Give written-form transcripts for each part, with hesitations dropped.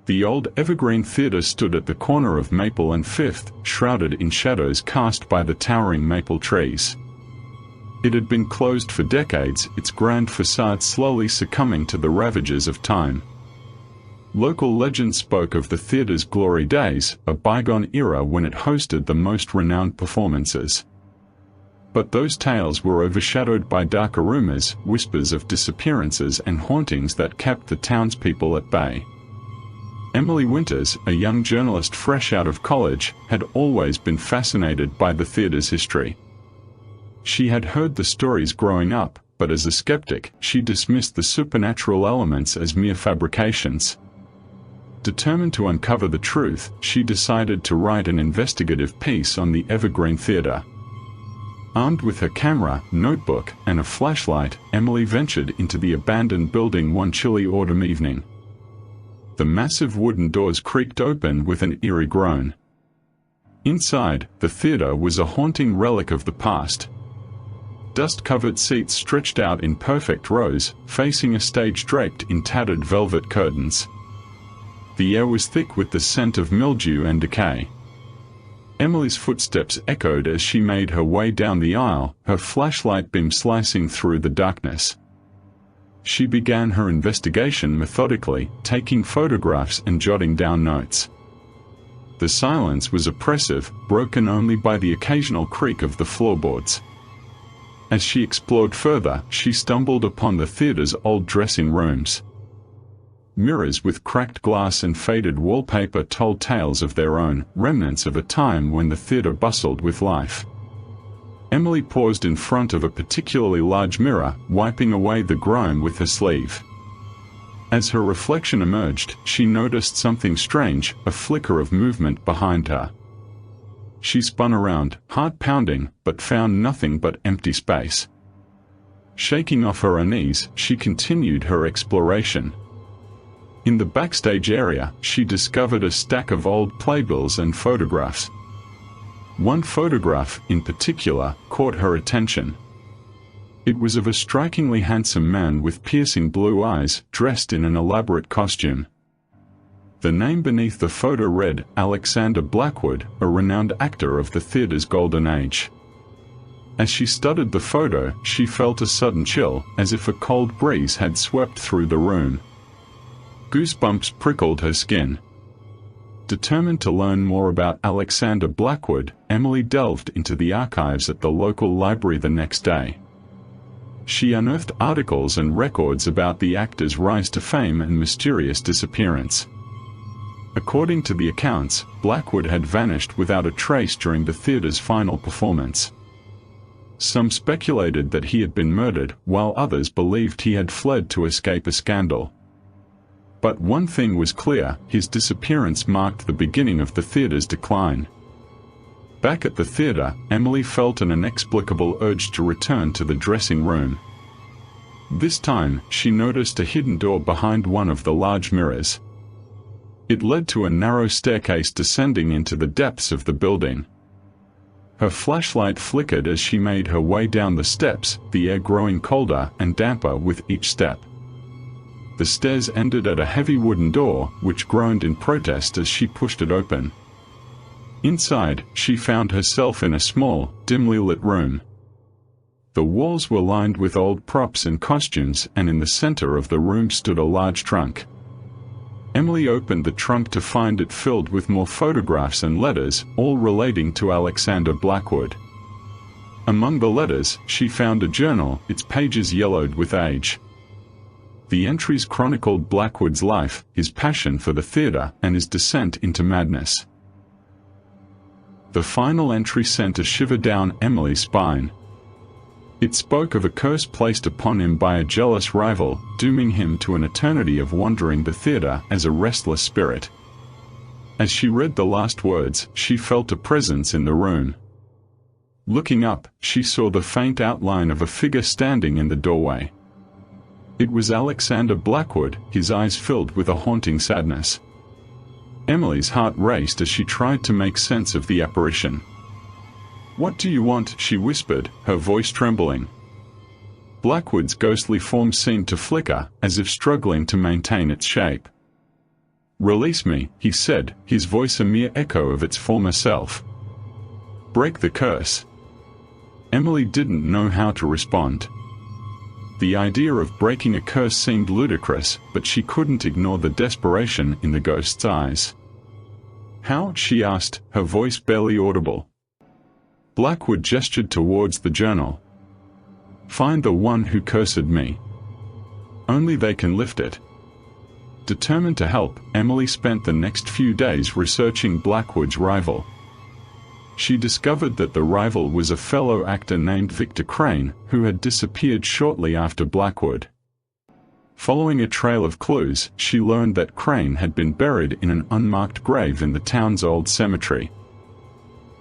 The old Evergreen Theatre stood at the corner of Maple and Fifth, shrouded in shadows cast by the towering maple trees. It had been closed for decades, its grand facade slowly succumbing to the ravages of time. Local legend spoke of the theatre's glory days, a bygone era when it hosted the most renowned performances. But those tales were overshadowed by darker rumors, whispers of disappearances and hauntings that kept the townspeople at bay. Emily Winters, a young journalist fresh out of college, had always been fascinated by the theatre's history. She had heard the stories growing up, but as a skeptic, she dismissed the supernatural elements as mere fabrications. Determined to uncover the truth, she decided to write an investigative piece on the Evergreen Theatre. Armed with her camera, notebook, and a flashlight, Emily ventured into the abandoned building one chilly autumn evening. The massive wooden doors creaked open with an eerie groan. Inside, the theatre was a haunting relic of the past. Dust-covered seats stretched out in perfect rows, facing a stage draped in tattered velvet curtains. The air was thick with the scent of mildew and decay. Emily's footsteps echoed as she made her way down the aisle, her flashlight beam slicing through the darkness. She began her investigation methodically, taking photographs and jotting down notes. The silence was oppressive, broken only by the occasional creak of the floorboards. As she explored further, she stumbled upon the theatre's old dressing rooms. Mirrors with cracked glass and faded wallpaper told tales of their own, remnants of a time when the theatre bustled with life. Emily paused in front of a particularly large mirror, wiping away the grime with her sleeve. As her reflection emerged, she noticed something strange, a flicker of movement behind her. She spun around, heart pounding, but found nothing but empty space. Shaking off her unease, she continued her exploration. In the backstage area, she discovered a stack of old playbills and photographs. One photograph, in particular, caught her attention. It was of a strikingly handsome man with piercing blue eyes, dressed in an elaborate costume. The name beneath the photo read, Alexander Blackwood, a renowned actor of the theatre's golden age. As she studied the photo, she felt a sudden chill, as if a cold breeze had swept through the room. Goosebumps prickled her skin. Determined to learn more about Alexander Blackwood, Emily delved into the archives at the local library the next day. She unearthed articles and records about the actor's rise to fame and mysterious disappearance. According to the accounts, Blackwood had vanished without a trace during the theatre's final performance. Some speculated that he had been murdered, while others believed he had fled to escape a scandal. But one thing was clear, his disappearance marked the beginning of the theatre's decline. Back at the theatre, Emily felt an inexplicable urge to return to the dressing room. This time, she noticed a hidden door behind one of the large mirrors. It led to a narrow staircase descending into the depths of the building. Her flashlight flickered as she made her way down the steps, the air growing colder and damper with each step. The stairs ended at a heavy wooden door, which groaned in protest as she pushed it open. Inside, she found herself in a small, dimly lit room. The walls were lined with old props and costumes, and in the center of the room stood a large trunk. Emily opened the trunk to find it filled with more photographs and letters, all relating to Alexander Blackwood. Among the letters, she found a journal, its pages yellowed with age. The entries chronicled Blackwood's life, his passion for the theatre, and his descent into madness. The final entry sent a shiver down Emily's spine. It spoke of a curse placed upon him by a jealous rival, dooming him to an eternity of wandering the theatre as a restless spirit. As she read the last words, she felt a presence in the room. Looking up, she saw the faint outline of a figure standing in the doorway. It was Alexander Blackwood, his eyes filled with a haunting sadness. Emily's heart raced as she tried to make sense of the apparition. "What do you want?" she whispered, her voice trembling. Blackwood's ghostly form seemed to flicker, as if struggling to maintain its shape. "Release me," he said, his voice a mere echo of its former self. "Break the curse." Emily didn't know how to respond. The idea of breaking a curse seemed ludicrous, but she couldn't ignore the desperation in the ghost's eyes. "How?" she asked, her voice barely audible. Blackwood gestured towards the journal. "Find the one who cursed me. Only they can lift it." Determined to help, Emily spent the next few days researching Blackwood's rival. She discovered that the rival was a fellow actor named Victor Crane, who had disappeared shortly after Blackwood. Following a trail of clues, she learned that Crane had been buried in an unmarked grave in the town's old cemetery.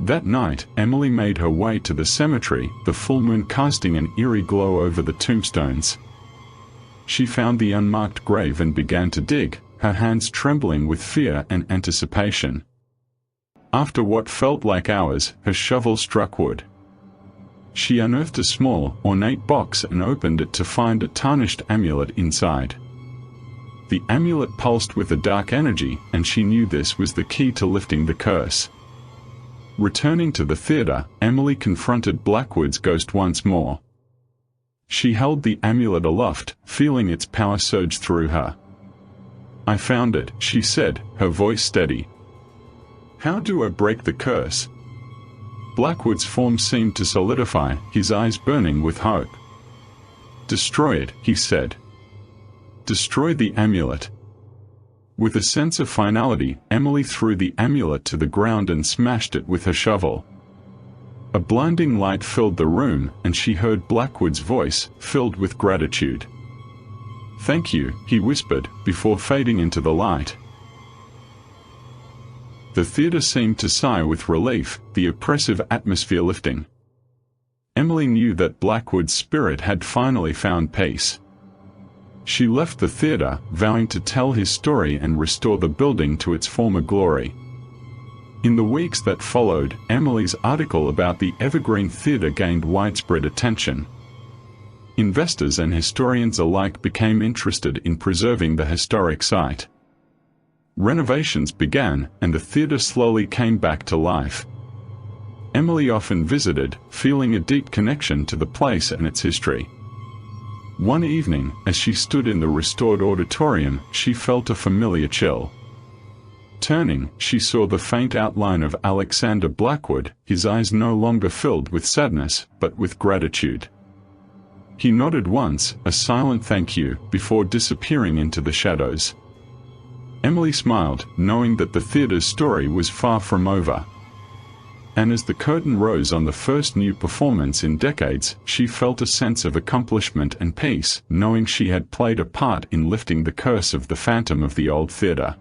That night, Emily made her way to the cemetery, the full moon casting an eerie glow over the tombstones. She found the unmarked grave and began to dig, her hands trembling with fear and anticipation. After what felt like hours, her shovel struck wood. She unearthed a small, ornate box and opened it to find a tarnished amulet inside. The amulet pulsed with a dark energy, and she knew this was the key to lifting the curse. Returning to the theater, Emily confronted Blackwood's ghost once more. She held the amulet aloft, feeling its power surge through her. "I found it," she said, her voice steady. "How do I break the curse?" Blackwood's form seemed to solidify, his eyes burning with hope. "Destroy it," he said. "Destroy the amulet." With a sense of finality, Emily threw the amulet to the ground and smashed it with her shovel. A blinding light filled the room, and she heard Blackwood's voice, filled with gratitude. "Thank you," he whispered, before fading into the light. The theater seemed to sigh with relief, the oppressive atmosphere lifting. Emily knew that Blackwood's spirit had finally found peace. She left the theater, vowing to tell his story and restore the building to its former glory. In the weeks that followed, Emily's article about the Evergreen Theatre gained widespread attention. Investors and historians alike became interested in preserving the historic site. Renovations began, and the theatre slowly came back to life. Emily often visited, feeling a deep connection to the place and its history. One evening, as she stood in the restored auditorium, she felt a familiar chill. Turning, she saw the faint outline of Alexander Blackwood, his eyes no longer filled with sadness, but with gratitude. He nodded once, a silent thank you, before disappearing into the shadows. Emily smiled, knowing that the theater's story was far from over. And as the curtain rose on the first new performance in decades, she felt a sense of accomplishment and peace, knowing she had played a part in lifting the curse of the phantom of the old theater.